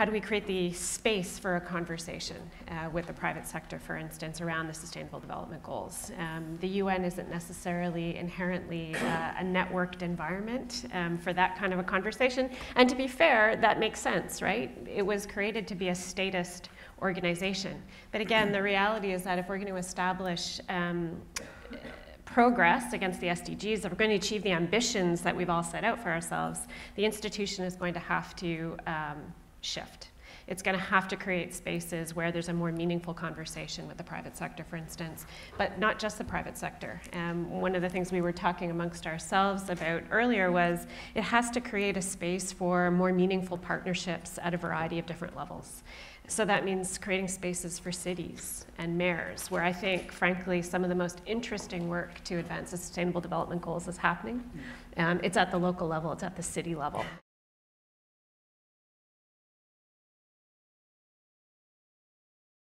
how do we create the space for a conversation with the private sector, for instance, around the Sustainable Development Goals? The UN isn't necessarily inherently a networked environment for that kind of a conversation. And to be fair, that makes sense, right? It was created to be a statist organization. But again, the reality is that if we're going to establish progress against the SDGs, if we're going to achieve the ambitions that we've all set out for ourselves, the institution is going to have to shift. It's going to have to create spaces where there's a more meaningful conversation with the private sector, for instance, but not just the private sector. One of the things we were talking amongst ourselves about earlier was it has to create a space for more meaningful partnerships at a variety of different levels. So that means creating spaces for cities and mayors, where I think, frankly, some of the most interesting work to advance the Sustainable Development Goals is happening. It's at the local level, it's at the city level.